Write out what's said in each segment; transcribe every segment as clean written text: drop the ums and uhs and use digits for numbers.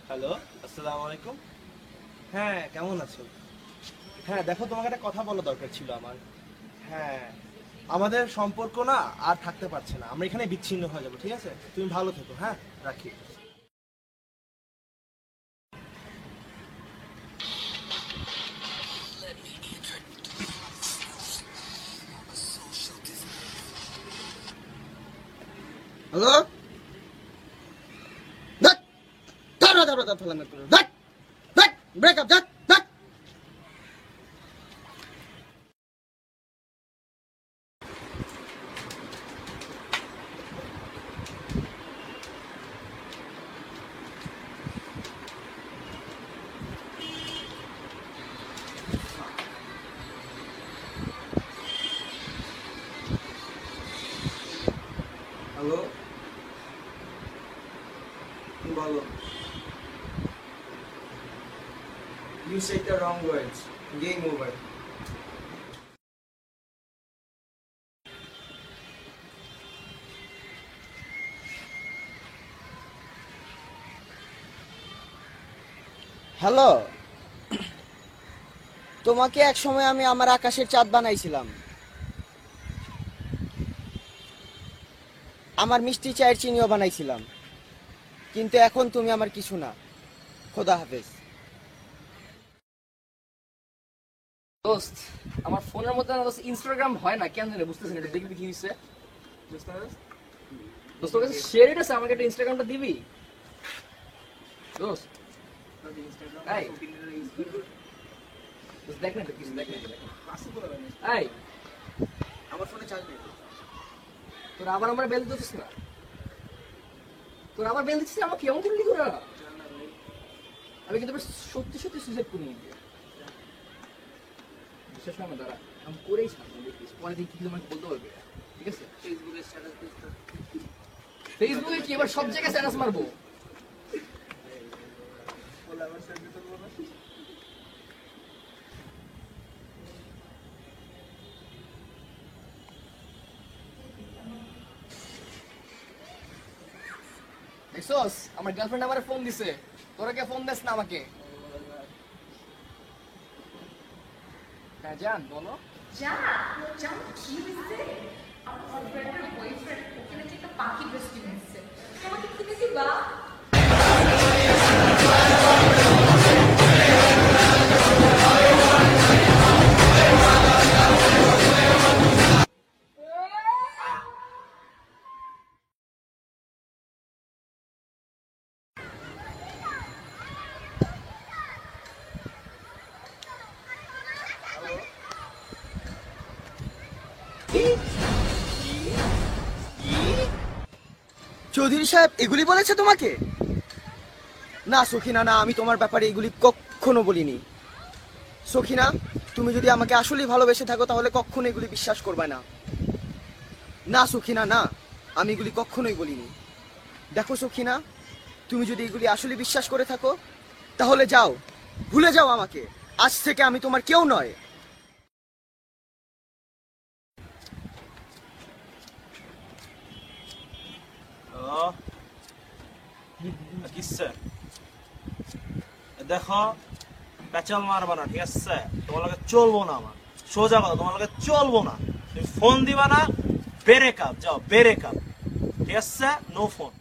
Hello, আসসালামু আলাইকুম। হ্যাঁ, কেমন আছো? হ্যাঁ, দেখো, তোমাকে একটা কথা বলা দরকার ছিল আমার। হ্যাঁ, আমাদের সম্পর্ক না আর থাকতে পারছে না, আমরা এখানে বিচ্ছিন্ন হয়ে যাবো, ঠিক আছে? তুমি ভালো থেকো, হ্যাঁ, রাখি। হ্যালো, ধ্যাৎ, ধরো ধরো ধরো ফেলাম একটু, ধ্যাৎ, ধ্যাৎ, ব্রেকআপ, ধ্যাৎ, ধ্যাৎ। হ্যালো, বলো। You said the wrong words. Game over. Hello, তোমাকে এক সময় আমি আমার আকাশের চাঁদ বানাইছিলাম, আমার মিষ্টি চায়ের চিনিও বানাইছিলাম, কিন্তু এখন তুমি আমার কিছু না। খোদা হাফেজ। দোস্ত, আমার ফোনের মধ্যে না দোস্ত ইনস্টাগ্রাম হয় না, কেন জানি বুঝতেছি না। এটা দেখবি কি হইছে? দোস্ত তোর কাছে শেয়ার আছে, আমাকে একটা ইনস্টাগ্রামটা দিবি দোস্ত? এই দোস্ত, দেখ না এটা কিছু, দেখ না এটা, দেখ না। এই, আমার ফোনে চার্জ নেই। তোর আবার আমরা বেল দিতেছিস না? তোর আবার বেল দিচ্ছিস আমাকে, কেমন করলি তোরা? আমি কিন্তু এবার সত্যি সত্যি সুইসাইড করে নিবি। বিশ্বাস না আমার দ্বারা, আমি করেই ছাড়বো, দেখিস পরে দেখি কি তোমাকে বলতে পারবে। ঠিক আছে? ফেসবুকে কি এবার সব জায়গায় স্ট্যাটাস মারবো? দেখছস, আমার গার্লফ্রেন্ড আমারে ফোন দিছে, তোরা কে ফোন দিস না আমাকে? হ্যাঁ জান, বলো। জান, জান কি হয়েছে? আমার হাজব্যান্ডের বয়ফ্রেন্ড ওকে নাকি একটা পাখি ড্রেস কিনে এসেছে। তোমাকে কিনে দিবা? চৌধুরী সাহেব এগুলি বলেছে তোমাকে? না সখিনা, না, আমি তোমার ব্যাপারে এগুলি কখনো বলিনি। সখিনা, তুমি যদি আমাকে আসলেই ভালোবেসে থাকো তাহলে কখনো এগুলি বিশ্বাস করবে না। না সখিনা, না, আমি এগুলি কখনোই বলিনি। দেখো সখিনা, তুমি যদি এগুলি আসলে বিশ্বাস করে থাকো তাহলে যাও, ভুলে যাও আমাকে। আজ থেকে আমি তোমার কেউ নয়। হ্যালো, কিসে? দেখো, পেঁচাল মারবা না, ঠিক আছে? তোমার লগে চলবো না আমার। সোজা কথা, তোমার লগে চলবো না। তুমি ফোন দিবা না, ব্রেক আপ, যাও ব্রেক আপ, ঠিক আছে? No phone.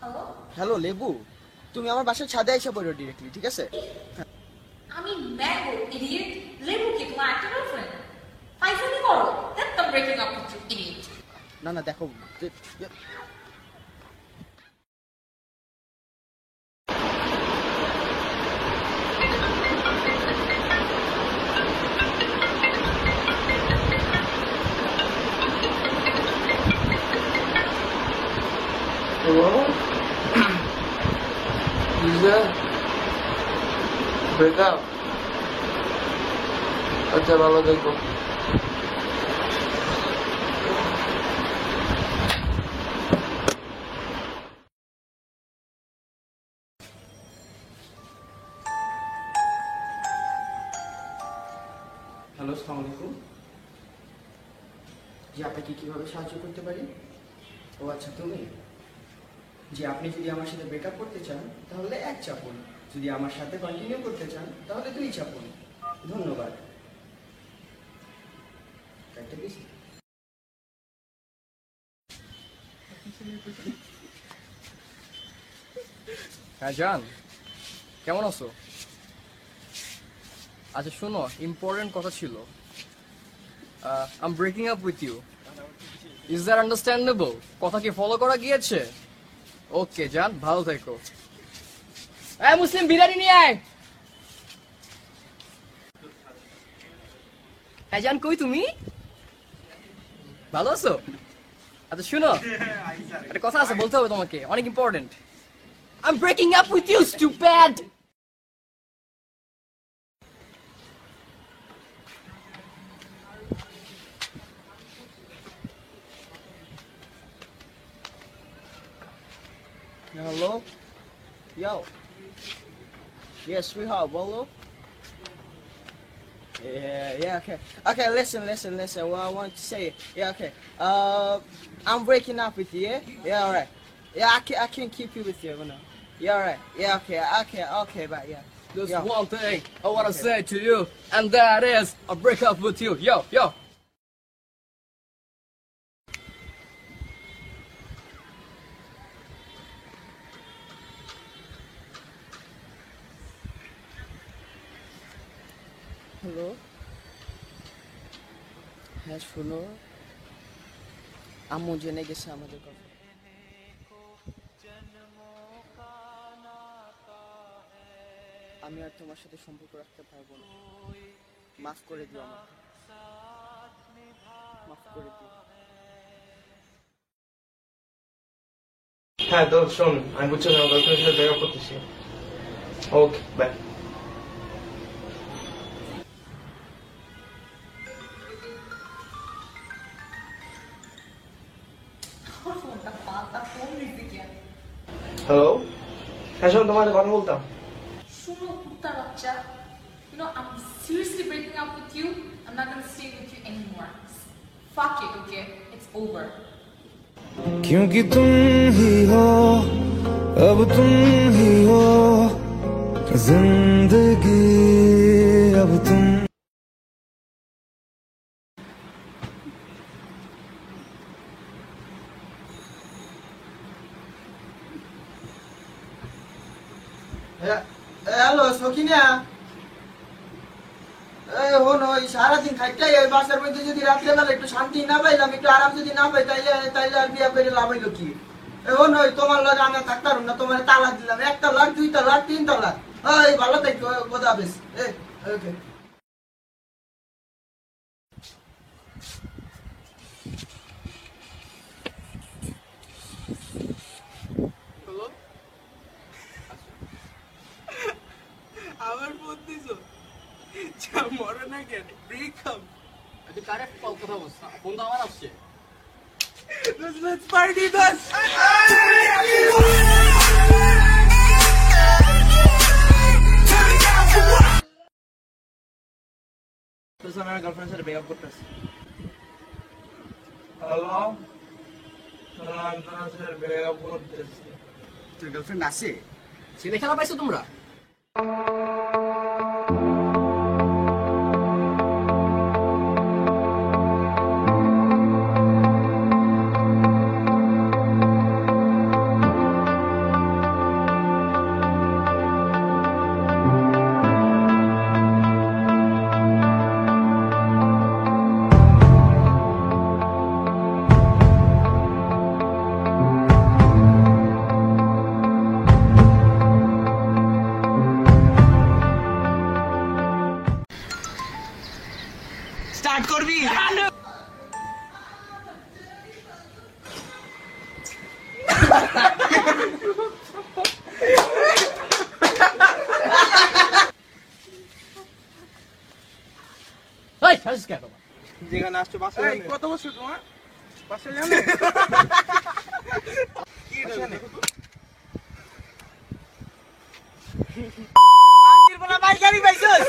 হ্যালো, হ্যালো লেবু, তুমি আমার বাসার ছাদে এসে পড়ো ডিরেক্টলি, ঠিক আছে? আমি ম্যাঙ্গো ইডিয়েট। লেবু কি তোমার একটা গার্লফ্রেন্ড? ফাইজলামি করো। That the breaking up with you idiot. না না, দেখো, ব্রেকআপ? আচ্ছা, ভালো দেখো। হ্যালো, আসসালামু আলাইকুম। জি, আপনাকে কিভাবে সাহায্য করতে পারি? ও আচ্ছা, তুমি। জি, আপনি যদি আমার সাথে ব্রেকআপ করতে চান তাহলে 1 চাপুন, যদি আমার সাথে কন্টিনিউ করতে চান তাহলে 2 চাপুন। ধন্যবাদ। একটা পিস। হ্যাঁ জান, কেমন আছো? আচ্ছা শোনো, ইম্পর্টেন্ট কথা ছিল। I'm breaking up with you. Is that understandable? কথা কি ফলো করা গিয়েছে? ওকে জান, ভালো থেকো। এই মুসলিম, বিরিয়ানি নিয়ে আয়। হ্যাঁ জান, কই তুমি? ভালো আছো? আচ্ছা শুনো, একটা কথা আছে, বলতে হবে তোমাকে, অনেক important. I'm breaking up with you, stupid! Hello? Yo. Yes, sweetheart, bolo. Yeah, okay. Okay, listen. What I want to say. Yeah, okay. I'm breaking up with you, yeah? Yeah, alright. Yeah, I can't keep you with you, no. Yeah, alright. Yeah, okay, bye, yeah. There's Yeah. one thing I want to say to you, and that is, I break up with you. Yo. Hello, হ্যাঁ শোনো, আম্মু জেনে গেছে আমাদের কথা। আমি আর তোমার সাথে সম্পর্ক রাখতে পারবো না। মাফ করে দিও আমাকে, মাফ করে দিও। হ্যাঁ তো শোন, আমি বুঝছি না, গার্লফ্রেন্ডের সাথে ব্রেকআপ করতেছি। ওকে, বাই। ফোনটা পাল্টা, ফোন দিতে কি আমি? হ্যালো, হ্যাঁ শোন, তোমার সাথে কথা বলতাম। শুনো কুত্তার বাচ্চা, you know I'm seriously breaking up with you. I'm not gonna stay with you anymore. Fuck it, okay? It's over. क्योंकि तुम ही हो, अब तुम ही हो जिंदगी, अब तुम। হ্যালো সখিনা, এই হন, ওই সারাদিন খাইটাই ওই বাসার মধ্যে যদি রাত্রেবেলা একটু শান্তি না পাইলাম, একটু আরাম যদি না পাই, তাইলে আর বিয়া করে লাভ হইলো কি? এখন ওই তোমার লগে আমি থাকতাম না, তোমার তালাক দিলাম, 1 তালাক 2 তালাক 3 তালাক। এই ভালো থাকো, খোদা হাফেজ। ওকে। আমার ফোন দিছো, মরে না কেন? ব্রেকআপ। তুই কারে কথা বলছ? ফোন তো আমার আসছে। Let's party this. আমি আমার গার্লফ্রেন্ডের সাথে ব্রেকআপ করতেছি। হ্যালো, আমি তোমার সাথে ব্রেকআপ করতেছি। তোর গার্লফ্রেন্ড আছে? ছেলে খেলা পাইছো তোমরা? স্টার্ট করবি? এই হাসিস কেন? যেখানে আসছো বাসে কত বছর তোমার? বাসে জানো কি জানে? আঙ্গির বলা ভাই গাড়ি পাইছস?